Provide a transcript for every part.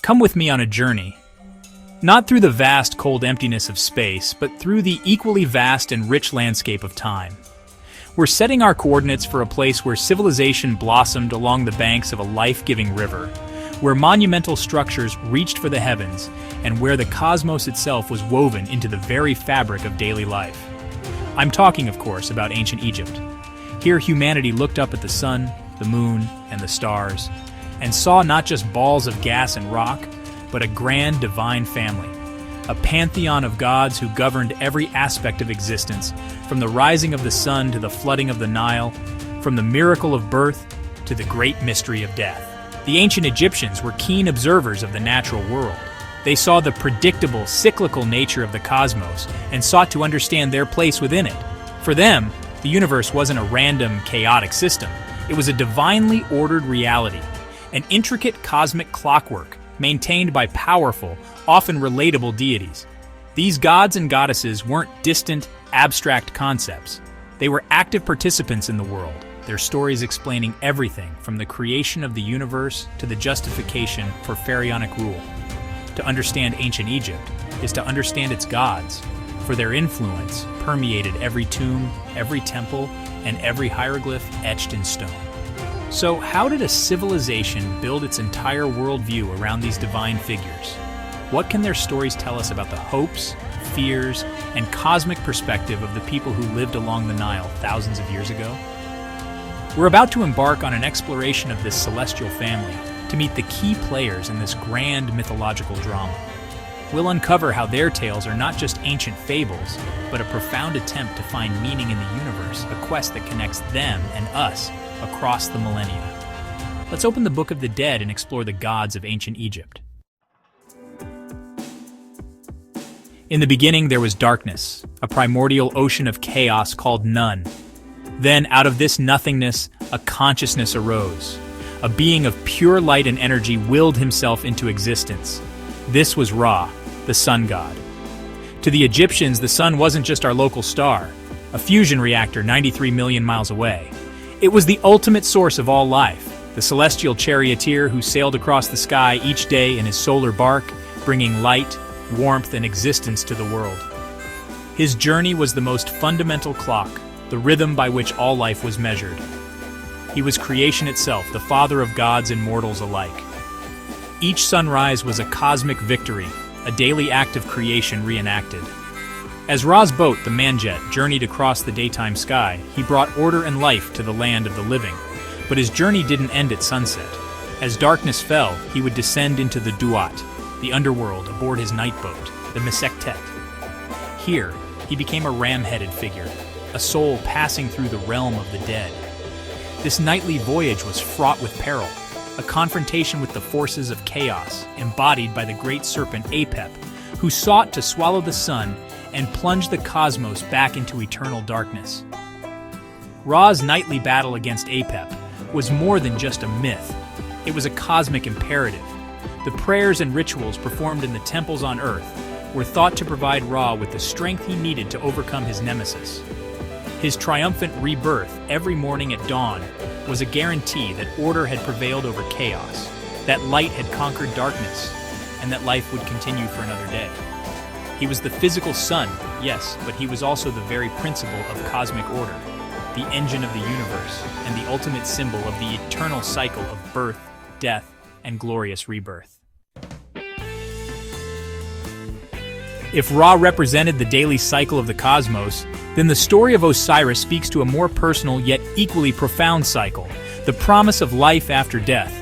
Come with me on a journey. Not through the vast, cold emptiness of space, but through the equally vast and rich landscape of time. We're setting our coordinates for a place where civilization blossomed along the banks of a life-giving river, where monumental structures reached for the heavens, and where the cosmos itself was woven into the very fabric of daily life. I'm talking, of course, about ancient Egypt. Here humanity looked up at the sun, the moon, and the stars, and saw not just balls of gas and rock, but a grand divine family, a pantheon of gods who governed every aspect of existence, from the rising of the sun to the flooding of the Nile, from the miracle of birth to the great mystery of death. The ancient Egyptians were keen observers of the natural world. They saw the predictable, cyclical nature of the cosmos and sought to understand their place within it. For them, the universe wasn't a random, chaotic system. It was a divinely ordered reality, an intricate cosmic clockwork maintained by powerful, often relatable deities. These gods and goddesses weren't distant, abstract concepts. They were active participants in the world, their stories explaining everything from the creation of the universe to the justification for pharaonic rule. To understand ancient Egypt is to understand its gods, for their influence permeated every tomb, every temple, and every hieroglyph etched in stone. So how did a civilization build its entire worldview around these divine figures? What can their stories tell us about the hopes, fears, and cosmic perspective of the people who lived along the Nile thousands of years ago? We're about to embark on an exploration of this celestial family to meet the key players in this grand mythological drama. We'll uncover how their tales are not just ancient fables, but a profound attempt to find meaning in the universe, a quest that connects them and us across the millennia. Let's open the Book of the Dead and explore the gods of ancient Egypt. In the beginning there was darkness, a primordial ocean of chaos called None. Then out of this nothingness, a consciousness arose. A being of pure light and energy willed himself into existence. This was Ra, the sun god. To the Egyptians, the sun wasn't just our local star, a fusion reactor 93 million miles away. It was the ultimate source of all life, the celestial charioteer who sailed across the sky each day in his solar bark, bringing light, warmth, and existence to the world. His journey was the most fundamental clock, the rhythm by which all life was measured. He was creation itself, the father of gods and mortals alike. Each sunrise was a cosmic victory, a daily act of creation reenacted. As Ra's boat, the Manjet, journeyed across the daytime sky, he brought order and life to the land of the living. But his journey didn't end at sunset. As darkness fell, he would descend into the Duat, the underworld, aboard his night boat, the Mesectet. Here, he became a ram-headed figure, a soul passing through the realm of the dead. This nightly voyage was fraught with peril, a confrontation with the forces of chaos, embodied by the great serpent Apep, who sought to swallow the sun and plunge the cosmos back into eternal darkness. Ra's nightly battle against Apep was more than just a myth. It was a cosmic imperative. The prayers and rituals performed in the temples on Earth were thought to provide Ra with the strength he needed to overcome his nemesis. His triumphant rebirth every morning at dawn was a guarantee that order had prevailed over chaos, that light had conquered darkness, and that life would continue for another day. He was the physical sun, yes, but he was also the very principle of cosmic order, the engine of the universe, and the ultimate symbol of the eternal cycle of birth, death, and glorious rebirth. If Ra represented the daily cycle of the cosmos, then the story of Osiris speaks to a more personal yet equally profound cycle, the promise of life after death.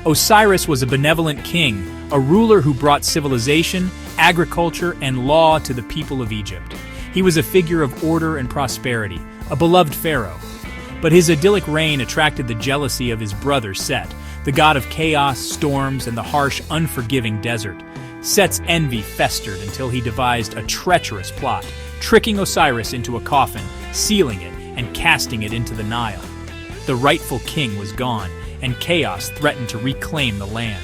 Osiris was a benevolent king, a ruler who brought civilization, agriculture, and law to the people of Egypt. He was a figure of order and prosperity, a beloved pharaoh. But his idyllic reign attracted the jealousy of his brother Set, the god of chaos, storms, and the harsh, unforgiving desert. Set's envy festered until he devised a treacherous plot, tricking Osiris into a coffin, sealing it, and casting it into the Nile. The rightful king was gone, and chaos threatened to reclaim the land.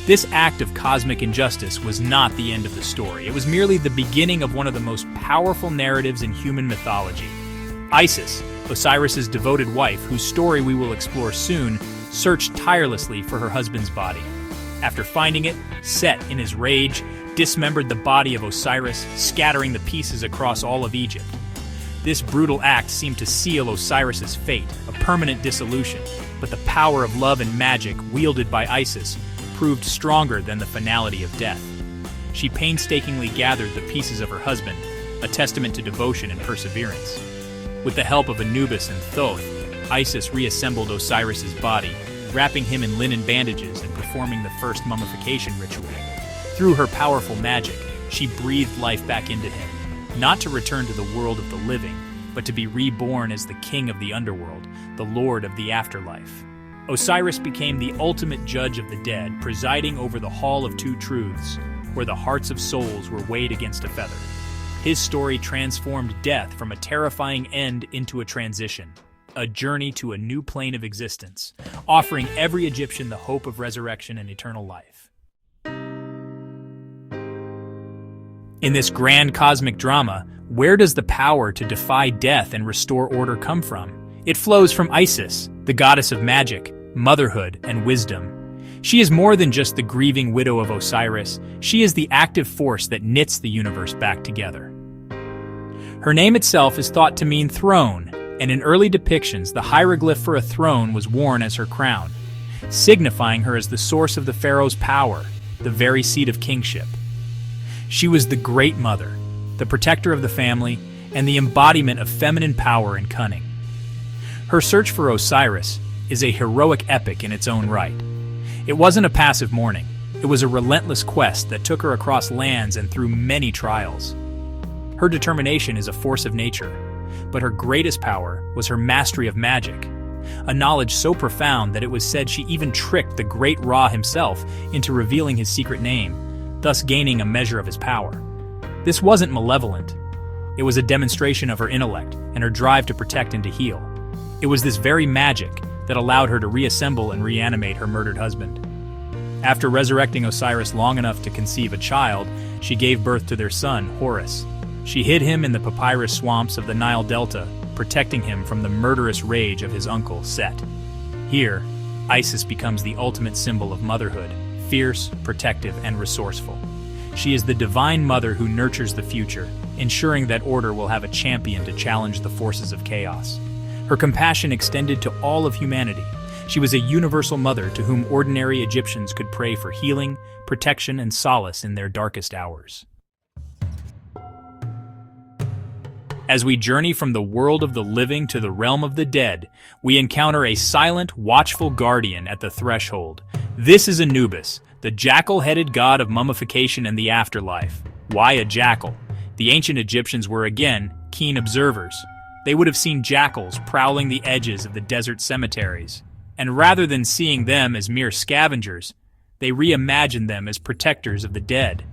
This act of cosmic injustice was not the end of the story. It was merely the beginning of one of the most powerful narratives in human mythology. Isis, Osiris's devoted wife, whose story we will explore soon, searched tirelessly for her husband's body. After finding it, Set, in his rage, dismembered the body of Osiris, scattering the pieces across all of Egypt. This brutal act seemed to seal Osiris's fate, a permanent dissolution, but the power of love and magic wielded by Isis proved stronger than the finality of death. She painstakingly gathered the pieces of her husband, a testament to devotion and perseverance. With the help of Anubis and Thoth, Isis reassembled Osiris's body, wrapping him in linen bandages and performing the first mummification ritual. Through her powerful magic, she breathed life back into him, not to return to the world of the living, but to be reborn as the king of the underworld, the lord of the afterlife. Osiris became the ultimate judge of the dead, presiding over the Hall of Two Truths, where the hearts of souls were weighed against a feather. His story transformed death from a terrifying end into a transition, a journey to a new plane of existence, offering every Egyptian the hope of resurrection and eternal life. In this grand cosmic drama, where does the power to defy death and restore order come from? It flows from Isis, the goddess of magic, motherhood, and wisdom. She is more than just the grieving widow of Osiris. She is the active force that knits the universe back together. Her name itself is thought to mean throne, and in early depictions, the hieroglyph for a throne was worn as her crown, signifying her as the source of the pharaoh's power, the very seat of kingship. She was the Great Mother, the protector of the family, and the embodiment of feminine power and cunning. Her search for Osiris is a heroic epic in its own right. It wasn't a passive mourning. It was a relentless quest that took her across lands and through many trials. Her determination is a force of nature, but her greatest power was her mastery of magic, a knowledge so profound that it was said she even tricked the great Ra himself into revealing his secret name, thus gaining a measure of his power. This wasn't malevolent. It was a demonstration of her intellect and her drive to protect and to heal. It was this very magic that allowed her to reassemble and reanimate her murdered husband. After resurrecting Osiris long enough to conceive a child, she gave birth to their son, Horus. She hid him in the papyrus swamps of the Nile Delta, protecting him from the murderous rage of his uncle, Set. Here, Isis becomes the ultimate symbol of motherhood, fierce, protective, and resourceful. She is the divine mother who nurtures the future, ensuring that order will have a champion to challenge the forces of chaos. Her compassion extended to all of humanity. She was a universal mother to whom ordinary Egyptians could pray for healing, protection, and solace in their darkest hours. As we journey from the world of the living to the realm of the dead, we encounter a silent, watchful guardian at the threshold. This is Anubis, the jackal-headed god of mummification and the afterlife. Why a jackal? The ancient Egyptians were, again, keen observers. They would have seen jackals prowling the edges of the desert cemeteries, and rather than seeing them as mere scavengers, they reimagined them as protectors of the dead,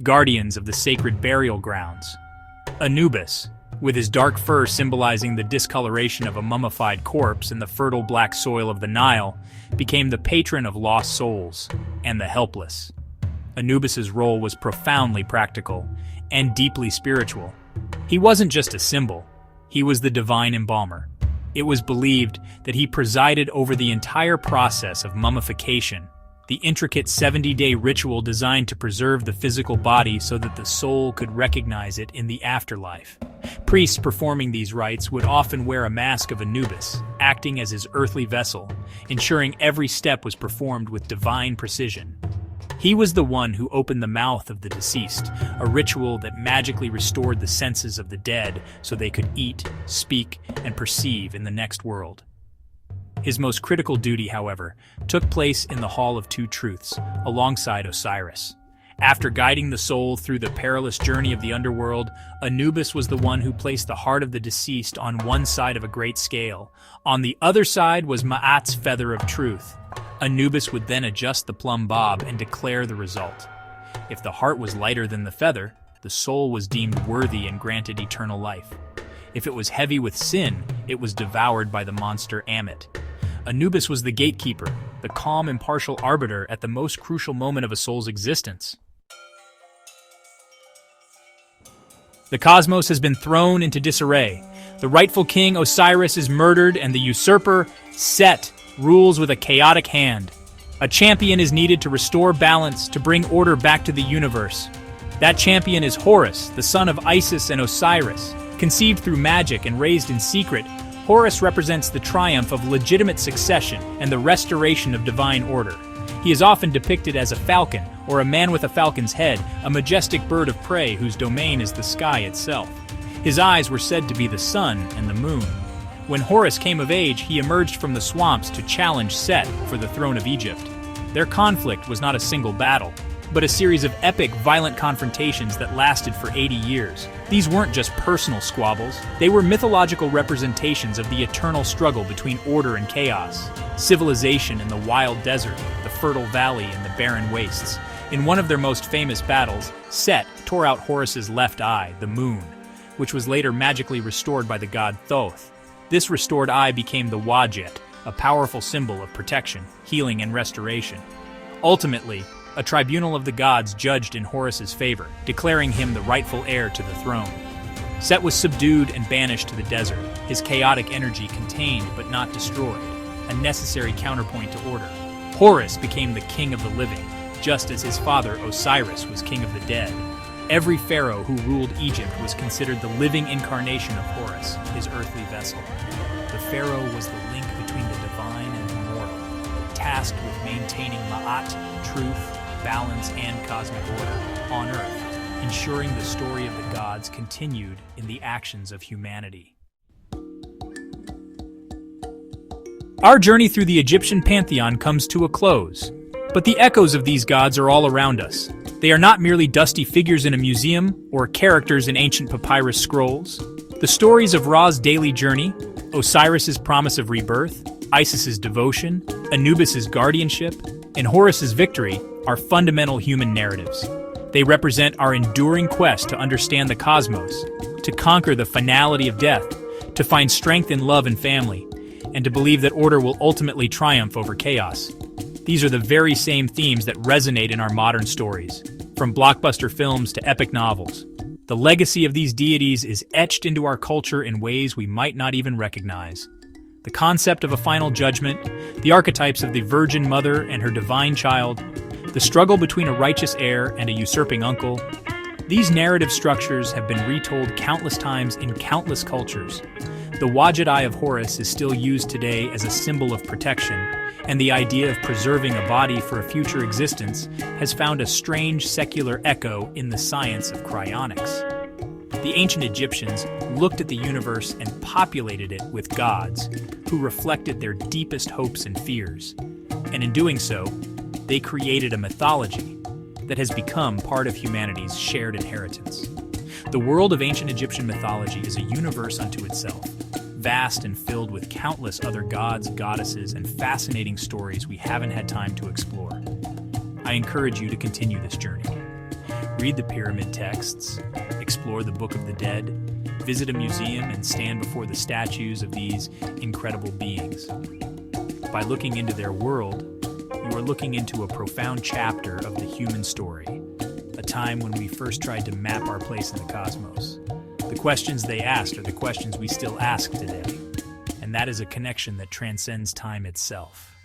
guardians of the sacred burial grounds. Anubis, with his dark fur symbolizing the discoloration of a mummified corpse in the fertile black soil of the Nile, became the patron of lost souls and the helpless. Anubis's role was profoundly practical and deeply spiritual. He wasn't just a symbol, he was the divine embalmer. It was believed that he presided over the entire process of mummification, the intricate 70-day ritual designed to preserve the physical body so that the soul could recognize it in the afterlife. Priests performing these rites would often wear a mask of Anubis, acting as his earthly vessel, ensuring every step was performed with divine precision. He was the one who opened the mouth of the deceased, a ritual that magically restored the senses of the dead so they could eat, speak, and perceive in the next world. His most critical duty, however, took place in the Hall of Two Truths, alongside Osiris. After guiding the soul through the perilous journey of the underworld, Anubis was the one who placed the heart of the deceased on one side of a great scale. On the other side was Ma'at's feather of truth. Anubis would then adjust the plumb bob and declare the result. If the heart was lighter than the feather, the soul was deemed worthy and granted eternal life. If it was heavy with sin, it was devoured by the monster Ammit. Anubis was the gatekeeper, the calm, impartial arbiter at the most crucial moment of a soul's existence. The cosmos has been thrown into disarray. The rightful king Osiris is murdered, and the usurper, Set, rules with a chaotic hand. A champion is needed to restore balance, to bring order back to the universe. That champion is Horus, the son of Isis and Osiris. Conceived through magic and raised in secret, Horus represents the triumph of legitimate succession and the restoration of divine order. He is often depicted as a falcon, or a man with a falcon's head, a majestic bird of prey whose domain is the sky itself. His eyes were said to be the sun and the moon. When Horus came of age, he emerged from the swamps to challenge Set for the throne of Egypt. Their conflict was not a single battle, but a series of epic, violent confrontations that lasted for 80 years. These weren't just personal squabbles, they were mythological representations of the eternal struggle between order and chaos, civilization and the wild desert, the fertile valley and the barren wastes. In one of their most famous battles, Set tore out Horus's left eye, the moon, which was later magically restored by the god Thoth. This restored eye became the Wadjet, a powerful symbol of protection, healing, and restoration. Ultimately, a tribunal of the gods judged in Horus's favor, declaring him the rightful heir to the throne. Set was subdued and banished to the desert, his chaotic energy contained but not destroyed, a necessary counterpoint to order. Horus became the king of the living, just as his father Osiris was king of the dead. Every pharaoh who ruled Egypt was considered the living incarnation of Horus, his earthly vessel. The pharaoh was the link between the divine and the mortal, tasked with maintaining Ma'at, truth, balance, and cosmic order on Earth, ensuring the story of the gods continued in the actions of humanity. Our journey through the Egyptian pantheon comes to a close, but the echoes of these gods are all around us. They are not merely dusty figures in a museum or characters in ancient papyrus scrolls. The stories of Ra's daily journey, Osiris's promise of rebirth, Isis's devotion, Anubis's guardianship, and Horus's victory are fundamental human narratives. They represent our enduring quest to understand the cosmos, to conquer the finality of death, to find strength in love and family, and to believe that order will ultimately triumph over chaos. These are the very same themes that resonate in our modern stories, from blockbuster films to epic novels. The legacy of these deities is etched into our culture in ways we might not even recognize. The concept of a final judgment, the archetypes of the Virgin Mother and her divine child, the struggle between a righteous heir and a usurping uncle. These narrative structures have been retold countless times in countless cultures. The Wadjet Eye of Horus is still used today as a symbol of protection, and the idea of preserving a body for a future existence has found a strange secular echo in the science of cryonics. The ancient Egyptians looked at the universe and populated it with gods who reflected their deepest hopes and fears. And in doing so, they created a mythology that has become part of humanity's shared inheritance. The world of ancient Egyptian mythology is a universe unto itself, vast and filled with countless other gods, goddesses, and fascinating stories we haven't had time to explore. I encourage you to continue this journey. Read the pyramid texts, explore the Book of the Dead, visit a museum, and stand before the statues of these incredible beings. By looking into their world, you are looking into a profound chapter of the human story, a time when we first tried to map our place in the cosmos. The questions they asked are the questions we still ask today, and that is a connection that transcends time itself.